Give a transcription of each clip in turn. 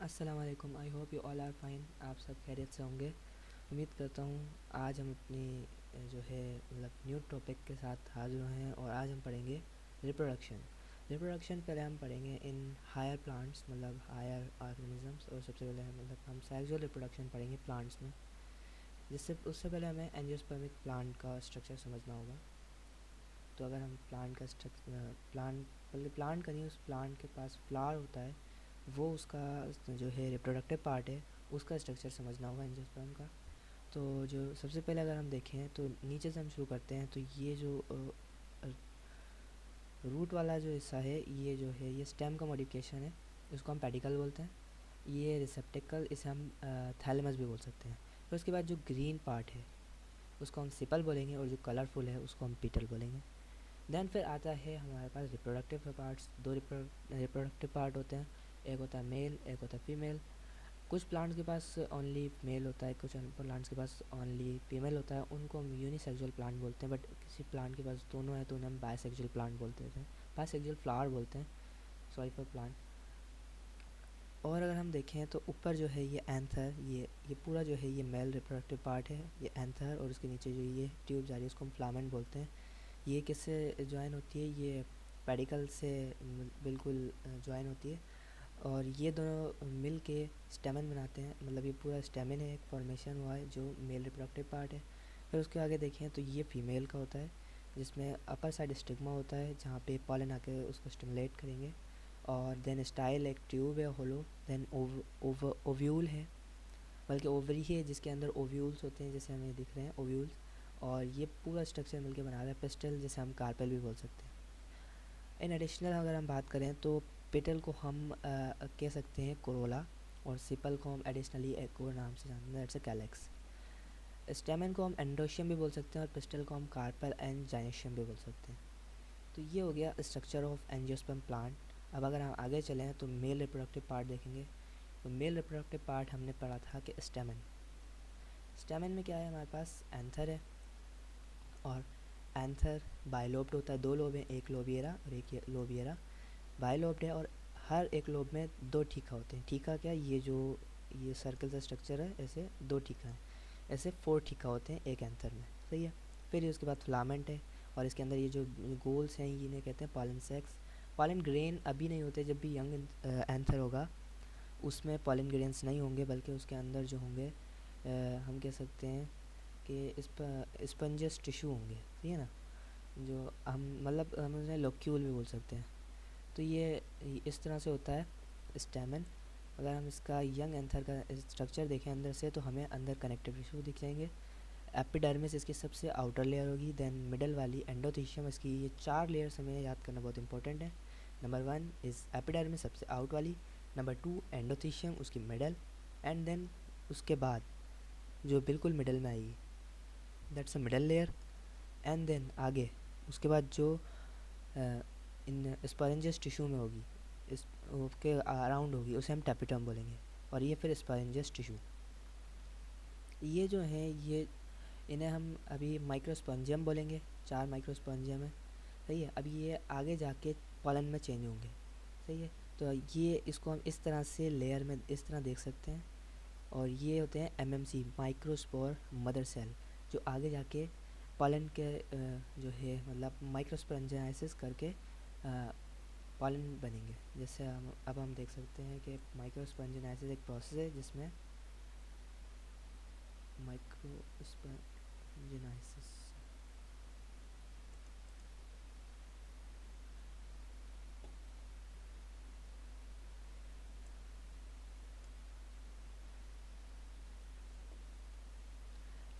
अस्सलाम वालेकुम। I hope you all are fine. आप सब खैरियत से होंगे। उम्मीद करता हूँ आज हम अपनी जो है न्यू टॉपिक के साथ हाजिर हुए हैं और आज हम पढ़ेंगे रिप्रोडक्शन। रिप्रोडक्शन पहले हम पढ़ेंगे in higher plants higher organisms, और सबसे पहले हम सेक्सुअल रिप्रोडक्शन पढ़ेंगे प्लांट्स में। जिससे उससे पहले हमें एंजियोस्पर्मिक प्लांट का स्ट्रक्चर समझना होगा। तो अगर हम प्लांट का स्ट्रक्चर प्लांट का नहीं, उस प्लांट के पास फ्लावर होता है, वो उसका जो है रिप्रोडक्टिव पार्ट है, उसका स्ट्रक्चर समझना होगा एंजियोस्पर्म का। तो जो सबसे पहले अगर हम देखें तो नीचे से हम शुरू करते हैं। तो ये जो रूट वाला जो हिस्सा है, ये जो है ये स्टेम का मॉडिफिकेशन है, इसको हम पेडिकल बोलते हैं। ये रिसेप्टिकल, इसे हम थैलेमस भी बोल सकते हैं। फिर उसके बाद जो ग्रीन पार्ट है उसको हम सिपल बोलेंगे, और जो कलरफुल है उसको हम पीटल बोलेंगे। देन फिर आता है हमारे पास रिप्रोडक्टिव पार्ट्स। दो रिप्रोडक्टिव पार्ट होते हैं, एक होता है मेल, एक होता है फीमेल। कुछ प्लांट्स के पास ओनली मेल होता है, कुछ प्लांट्स के पास ओनली फीमेल होता है, उनको हम यूनिसेक्सुअल प्लांट बोलते हैं। बट किसी प्लांट के पास दोनों है तो उन्हें हम बायसेक्सुअल प्लांट बोलते हैं, बायसेक्सुअल फ्लावर बोलते हैं, सॉरी फॉर प्लांट। और अगर हम देखें तो ऊपर जो है ये एंथर, ये पूरा जो है ये मेल रिप्रोडक्टिव पार्ट है, ये एंथर, और उसके नीचे जो ये ट्यूब जा रही है उसको हम फ्लामेंट बोलते हैं। ये किससे ज्वाइन होती है? ये पेडिकल से बिल्कुल ज्वाइन होती है, और ये दोनों मिल के स्टेमन बनाते हैं। मतलब ये पूरा स्टेमन है, एक फॉर्मेशन हुआ है जो मेल रिप्रोडक्टिव पार्ट है। फिर उसके आगे देखें तो ये फीमेल का होता है, जिसमें अपर साइड स्टिग्मा होता है जहाँ पे पॉलन आके उसको स्टिमुलेट करेंगे। और देन स्टाइल एक ट्यूब है होलो। देन ओव्यूल है, बल्कि ओवरी ही है जिसके अंदर ओव्यूल्स होते हैं, जैसे हमें दिख रहे हैं ओव्यूल्स। और ये पूरा स्ट्रक्चर मिलके बना रहा है पिस्टल, जैसे हम कार्पेल भी बोल सकते हैं। इन एडिशनल अगर हम बात करें तो पेटल को हम कह सकते हैं कोरोला, और सिपल को हम एडिशनली एक और नाम से जानते हैं, दैट्स अ कैलेक्स। स्टेमन को हम एंडोशियम भी बोल सकते हैं, और पिस्टल को हम कार्पेल एंड जाइनेशियम भी बोल सकते हैं। तो ये हो गया स्ट्रक्चर ऑफ एंजियोस्पर्म प्लांट। अब अगर हम आगे चलें तो मेल रिप्रोडक्टिव पार्ट देखेंगे। तो मेल रिप्रोडक्टिव पार्ट हमने पढ़ा था कि स्टेमन। स्टेमन में क्या है? हमारे पास एंथर है, और एंथर बाइलोब्ड होता है। दो लोब हैं, एक लोबिएरा और एक लोबिएरा। बाइलोब्ड है, और हर एक लोब में दो ठीका होते हैं। ठीका क्या? ये जो ये सर्कल का स्ट्रक्चर है, ऐसे दो ठीका हैं, ऐसे 4 ठीका होते हैं एक एंथर में, सही है। फिर उसके बाद फिलामेंट है, और इसके अंदर ये जो गोल्स हैं इन्हें कहते हैं पॉलन सेक्स। पॉलन ग्रेन अभी नहीं होते, जब भी यंग एंथर होगा उसमें पॉलन ग्रेन्स नहीं होंगे, बल्कि उसके अंदर जो होंगे हम कह सकते हैं कि स्पंजस टिश्यू होंगे, सही है ना। जो हम उन्हें लोक्यूल भी बोल सकते हैं। तो ये इस तरह से होता है स्टेमन। अगर हम इसका यंग एंथर का स्ट्रक्चर देखें अंदर से, तो हमें अंदर कनेक्टिव टिश्यू दिख जाएंगे। एपिडर्मिस इसकी सबसे आउटर लेयर होगी, देन मिडल वाली एंडोथीशियम। इसकी ये 4 लेयर्स हमें याद करना बहुत इंपॉर्टेंट है। नंबर 1 इज़ एपिडर्मिस, सबसे आउट वाली। नंबर 2 एंडोथीशियम, उसकी मिडल। एंड देन उसके बाद जो बिल्कुल मिडल में आएगी, that's a middle layer. And then आगे उसके बाद जो इन स्पॉरेंजियस टिश्यू में होगी, इस के अराउंड होगी, उसे हम टैपिटम बोलेंगे। और ये फिर स्पॉरेंजियस टिश्यू। ये जो है ये इन्हें हम अभी माइक्रोस्पॉन्जियम बोलेंगे। 4 माइक्रोस्पॉन्जियम है, सही है। अभी ये आगे जाके पॉलन में चेंज होंगे, सही है। तो ये इसको हम इस तरह से लेयर में इस तरह देख सकते हैं। और ये होते हैं एमएमसी, माइक्रोस्पोर मदर सेल, जो आगे जाके पॉलन के जो है माइक्रोस्पॉन्जियासिस करके पॉलन बनेंगे। जैसे हम देख सकते हैं कि माइक्रोस्पॉन्जियासिस एक प्रोसेस है जिसमें माइक्रोस्पॉन्जियासिस,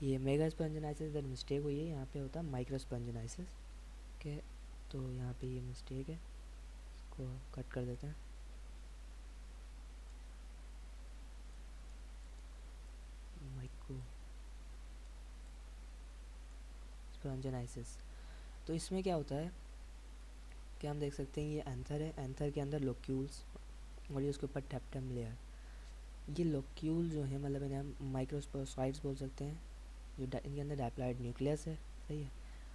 ये मेगास्पॉन्जियासिस इधर मिस्टेक हुई है, यहाँ पे होता है माइक्रोस्पॉन्जियासिस के। तो यहाँ पे ये मिस्टेक है, इसको कट कर देते हैं। माइक्रोस्पॉन्जियासिस। तो इसमें क्या होता है कि हम देख सकते हैं ये एंथर है, एंथर के अंदर लोक्यूल्स, और ये उसके ऊपर टैप्टम लेयर। ये लोक्यूल जो है इन्हें हम माइक्रोस्पोराइड्स बोल सकते हैं, जो इनके अंदर डायप्लॉइड न्यूक्लियस है, सही है।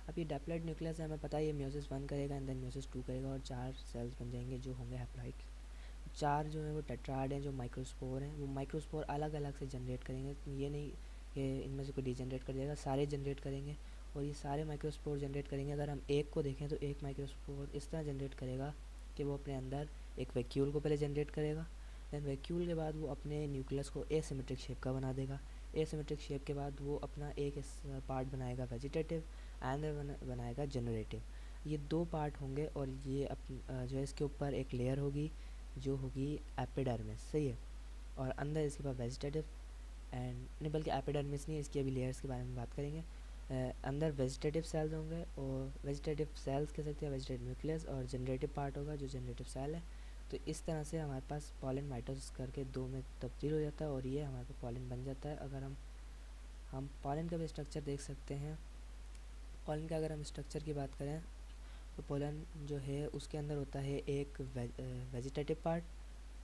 अब ये डायप्लॉइड न्यूक्लियस है, हमें पता है ये म्योसिस 1 करेगा एंड देन म्योसिस 2 करेगा, और 4 सेल्स बन जाएंगे जो होंगे हैप्लॉइड। चार जो है वो टेट्राड हैं जो माइक्रोस्पोर हैं, वो माइक्रोस्पोर अलग अलग से जनरेट करेंगे। ये नहीं कि इनमें से कोई डिजनरेट कर जाएगा, सारे जनरेट करेंगे और ये सारे माइक्रोस्पोर जनरेट करेंगे। अगर हम एक को देखें तो एक माइक्रोस्पोर इस तरह जनरेट करेगा कि वो अपने अंदर एक वैक्यूल को पहले जनरेट करेगा, दैन वैक्यूल के बाद वो अपने न्यूक्लियस को एसिमेट्रिक शेप का बना देगा। एसिमेट्रिक शेप के बाद वो अपना एक पार्ट बनाएगा वेजिटेटिव एंड बनाएगा जनरेटिव। ये दो पार्ट होंगे और ये जो है इसके ऊपर एक लेयर होगी जो होगी एपिडर्मिस, सही है। और अंदर इसके पास वेजिटेटिव एंड नहीं, बल्कि एपिडर्मिस नहीं, इसकी अभी लेयर्स के बारे में बात करेंगे। अंदर वेजिटेटिव सेल्स होंगे और वेजिटेटिव सेल्स कह सकते हैं, वेजिटेटिव न्यूक्लियस, और जनरेटिव पार्ट होगा जो जनरेटिव सेल है। तो इस तरह से हमारे पास पॉलन माइटोसिस करके दो में तब्दील हो जाता है और ये हमारे पास पॉलन बन जाता है। अगर हम पॉलन का भी स्ट्रक्चर देख सकते हैं। पॉलन का अगर हम स्ट्रक्चर की बात करें तो पोलन जो है उसके अंदर होता है एक वेजिटेटिव पार्ट,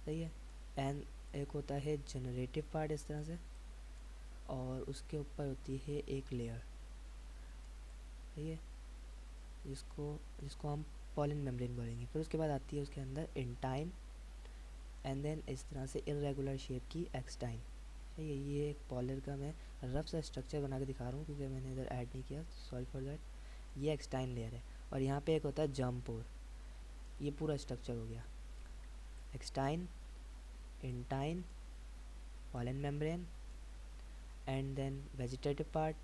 सही है, एंड एक होता है जनरेटिव पार्ट इस तरह से, और उसके ऊपर होती है एक लेयर, सही है, जिसको जिसको हम पॉलन मेम्ब्रेन बोलेंगे। फिर उसके बाद आती है उसके अंदर इंटाइन एंड देन इस तरह से इरेगुलर शेप की एक्सटाइन, सही है। ये एक पॉलर का मैं रफ सा स्ट्रक्चर बना के दिखा रहा हूँ क्योंकि मैंने इधर ऐड नहीं किया, सॉरी फॉर दैट। ये एक्सटाइन लेयर है और यहाँ पे एक होता है जम्पोर। ये पूरा स्ट्रक्चर हो गया exine, intine, pollen membrane and then vegetative part,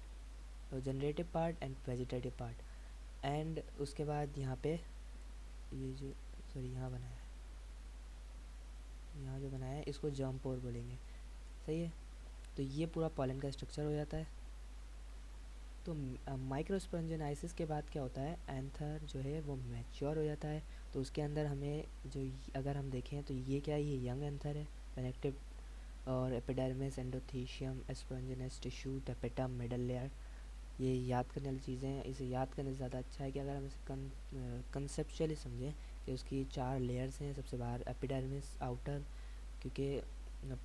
generative part and vegetative part. And उसके बाद यहाँ पे ये जो सॉरी यहाँ बनाया है, यहाँ जो बनाया है इसको जम्पोर बोलेंगे, सही है। तो ये पूरा पॉलन का स्ट्रक्चर हो जाता है। तो माइक्रोस्पॉन्जिनाइसिस के बाद क्या होता है, एंथर जो है वो मैच्योर हो जाता है। तो उसके अंदर हमें जो अगर हम देखें तो ये क्या है, ये यंग एंथर है, कनेक्टिव और epidermis, endothecium, spongious tissue, tapetum, middle layer. ये याद करने वाली चीज़ें हैं, इसे याद करने से ज़्यादा अच्छा है कि अगर हम इसे कंसेप्चुअली समझें कि उसकी चार लेयर्स हैं। सबसे बाहर एपिडर्मिस आउटर, क्योंकि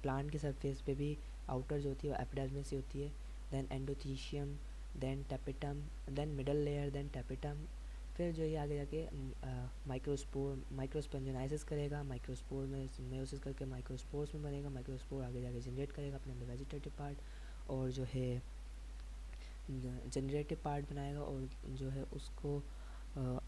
प्लांट की सरफेस पे भी आउटर जो होती है वो एपिडर्मिस ही होती है, then endothecium, then tapetum, then middle layer, then tapetum. फिर जो ये आगे जाके माइक्रोस्पॉन्जिनाइसिस करेगा, माइक्रोस्पोर में मेयोसिस करके माइक्रोस्पोर्स में बनेगा, माइक्रोस्पोर आगे जाके जनरेट करेगा अपने अंदर वेजिटेटिव पार्ट, और जो है जनरेटिव पार्ट बनाएगा और जो है उसको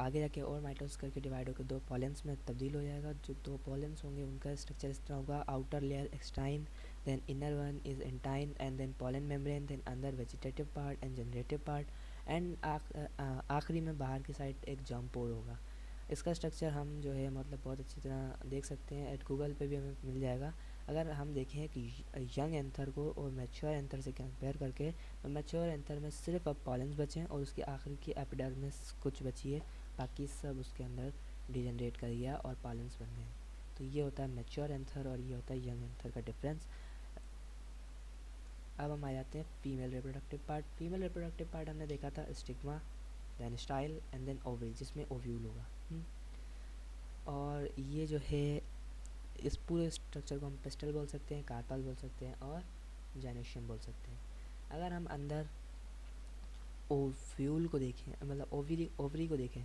आगे जाके और माइटोसिस करके डिवाइड होकर दो पॉलेंस में तब्दील हो जाएगा। जो दो पॉलेंस होंगे उनका स्ट्रक्चर इस तरह होगा, outer layer exine, then inner one is entine and then pollen membrane, then अंदर vegetative part and generative part and आखिरी में बाहर की साइड एक जम्पोर होगा। इसका स्ट्रक्चर हम जो है मतलब बहुत अच्छी तरह देख सकते हैं, एट गूगल पे भी हमें मिल जाएगा। अगर हम देखें कि यंग एंथर को और मैच्योर एंथर से कंपेयर करके, तो मैच्योर एंथर में सिर्फ अब पॉलेंस बचे हैं और उसकी आखिरी की एपिडर्मिस कुछ बची है, बाकी सब उसके अंदर डिजनरेट कर गया और पॉलेंस बन गए। तो ये होता है मैच्योर एंथर और ये होता है यंग एंथर का डिफरेंस। अब हम आ जाते हैं female reproductive part. Female reproductive part हमने देखा था stigma, then style and then ovary, जिसमें ओव्यूल होगा। और ये जो है इस पूरे स्ट्रक्चर को हम पेस्टल बोल सकते हैं, कार्पल बोल सकते हैं और जेनेशियम बोल सकते हैं। अगर हम अंदर ओव्यूल को देखें, मतलब ओवरी को देखें,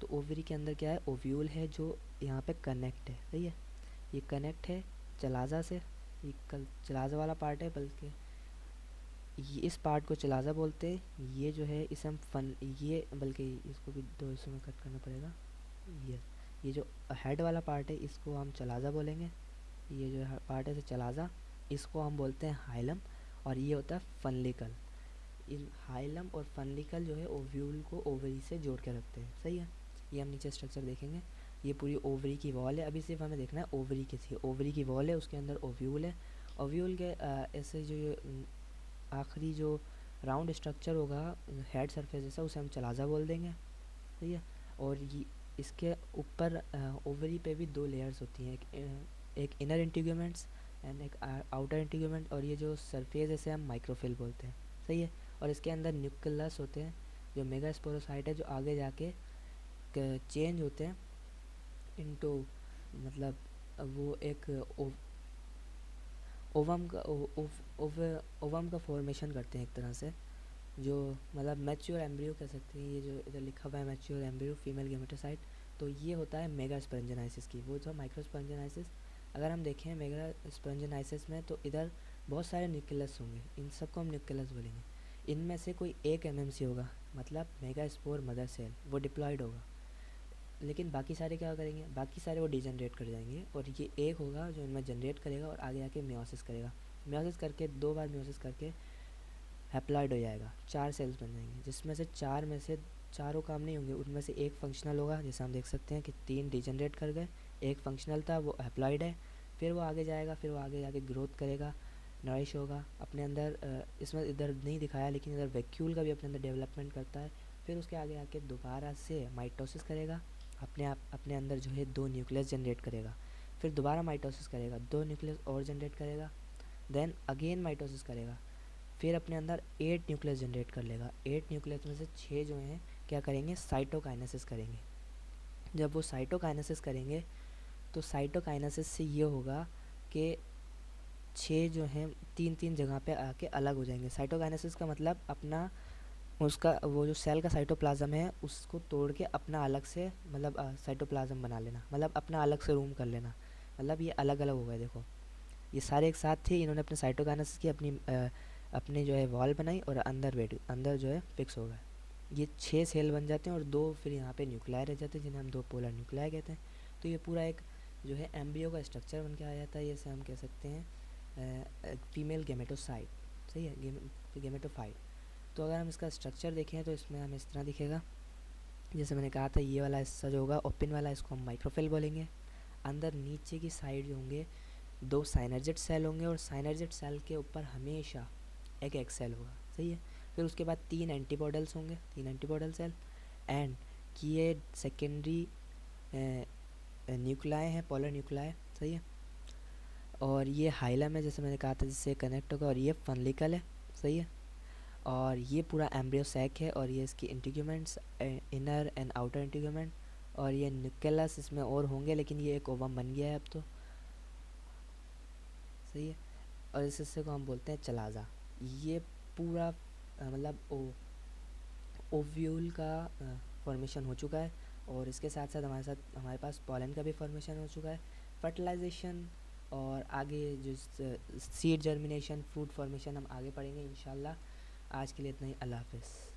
तो ओवरी के अंदर क्या है, ओव्यूल है जो यहाँ पे कनेक्ट है, सही है। ये कनेक्ट है चलाजा से, ये चलाजा वाला पार्ट है, बल्कि ये इस पार्ट को चलाजा बोलते हैं। ये जो है इसे हम ये बल्कि इसको भी दो हिस्सों में कट करना पड़ेगा। ये जो हेड वाला पार्ट है इसको हम चलाजा बोलेंगे, ये जो पार्ट है इसे चलाजा, इसको हम बोलते हैं हाइलम, और ये होता है फनलिकल। इन हाइलम और फनलिकल जो है ओव्यूल को ओवरी से जोड़ के रखते हैं, सही है। ये हम नीचे स्ट्रक्चर देखेंगे, ये पूरी ओवरी की वॉल है। अभी सिर्फ हमें देखना है ओवरी किसी, ओवरी की वॉल है, उसके अंदर ओव्यूल है। ओव्यूल के ऐसे जो आखिरी जो राउंड स्ट्रक्चर होगा हेड सरफेस जैसा, उसे हम चलाजा बोल देंगे, सही है। और ये इसके ऊपर ओवरी पे भी दो लेयर्स होती हैं, एक इनर इंटीग्यूमेंट्स एंड एक आउटर इंटीग्यूमेंट, और ये जो सरफेस है इसे हम माइक्रोफिल बोलते हैं, सही है। और इसके अंदर न्यूक्लियस होते हैं जो मेगास्पोरोसाइट है, जो आगे जाके चेंज होते हैं इनटू, मतलब वो एक ओवम का ओवम का फॉर्मेशन करते हैं एक तरह से, जो मतलब मैच्योर एम्ब्रियो कह सकते हैं। ये जो इधर लिखा हुआ है मैच्योर एम्ब्रियो फीमेल गेमेटोसाइट, तो ये होता है मेगा स्पॉन्जिनाइसिस की। वो जो माइक्रो स्पॉन्जिनाइसिस अगर हम देखें मेगा स्पॉन्जिनाइसिस में तो इधर बहुत सारे न्यूक्लियस होंगे, इन सबको हम न्यूक्लियस बोलेंगे। इनमें से कोई एक एमएमसी होगा, मतलब मेगा स्पोर मदर सेल, वो डिप्लॉयड होगा। लेकिन बाकी सारे क्या करेंगे, बाकी सारे वो डिजनरेट कर जाएंगे, और ये एक होगा जो इनमें जनरेट करेगा और आगे आके म्योसिस करेगा। म्योसिस करके 2 बार म्योसिस करके हैप्लॉइड हो जाएगा, 4 सेल्स बन जाएंगे, जिसमें से 4 में से चारों काम नहीं होंगे, उनमें से एक फंक्शनल होगा। जैसे हम देख सकते हैं कि 3 डिजनरेट कर गए, एक फंक्शनल था वो हैप्लॉइड है। फिर वो आगे जाएगा, फिर वो आगे जाके ग्रोथ करेगा, नरिश होगा अपने अंदर। इसमें इधर नहीं दिखाया लेकिन इधर वैक्यूल का भी अपने अंदर डेवलपमेंट करता है। फिर उसके आगे आके दोबारा से माइटोसिस करेगा, अपने अंदर जो है 2 न्यूक्लियस जनरेट करेगा। फिर दोबारा माइटोसिस करेगा, 2 न्यूक्लियस और जनरेट करेगा, देन अगेन माइटोसिस करेगा। फिर अपने अंदर 8 न्यूक्लियस जनरेट कर लेगा। 8 न्यूक्लियस में से 6 जो हैं क्या करेंगे, साइटोकाइनेसिस करेंगे। जब वो साइटोकाइनेसिस करेंगे तो साइटोकाइनेसिस से ये होगा कि 6 जो हैं 3-3 जगह पे आके अलग हो जाएंगे। साइटोकाइनेसिस का मतलब अपना उसका वो जो सेल का साइटोप्लाज्म है उसको तोड़ के अपना अलग से, मतलब साइटोप्लाज्म बना लेना, मतलब अपना अलग से रूम कर लेना। मतलब ये अलग अलग हो गए, देखो ये सारे एक साथ थे, इन्होंने अपने साइटोकाइनेसिस की अपनी जो है वॉल बनाई और अंदर जो है फिक्स हो गए। ये 6 सेल बन जाते हैं और 2 फिर यहाँ पे न्यूक्लियाई रह जाते हैं जिन्हें हम 2 पोलर न्यूक्लियाई कहते हैं। तो ये पूरा एक जो है एम्ब्रियो का स्ट्रक्चर बन के आ जाता है। जैसे हम कह सकते हैं फीमेल गेमेटोसाइट, सही है, गेमेटोफाइट। तो अगर हम इसका स्ट्रक्चर देखें तो इसमें हमें इस तरह दिखेगा। जैसे मैंने कहा था ये वाला हिस्सा जो होगा ओपन वाला, इसको हम माइक्रोफिल बोलेंगे। अंदर नीचे की साइड जो होंगे 2 साइनर्जेट सेल होंगे, और साइनर्जेट सेल के ऊपर हमेशा एक एग सेल होगा, सही है। फिर उसके बाद 3 एंटीबॉडल्स होंगे, 3 एंटीबॉडल सेल, एंड कि ये सेकेंडरी न्यूक्लियाई हैं, पोलर न्यूक्लियाई, सही है। और ये हाइलम है जैसे मैंने कहा था जिससे कनेक्ट होगा, और ये फनलिकल है, सही है। और ये पूरा एम्ब्रियो सैक है, और ये इसकी integuments, inner and outer integument, और ये न्यूक्लियस इसमें और होंगे लेकिन ये एक ओवम बन गया है अब तो, सही है। और इस हिस्से को हम बोलते हैं चलाजा। ये पूरा मतलब ओव्यूल का फॉर्मेशन हो चुका है, और इसके साथ साथ हमारे पास पॉलन का भी फॉर्मेशन हो चुका है। फर्टिलाइजेशन और आगे जो सीड जर्मिनेशन, फ्रूट फॉर्मेशन हम आगे पढ़ेंगे इंशाल्लाह। आज के लिए इतना ही, अल्लाह हाफिज़।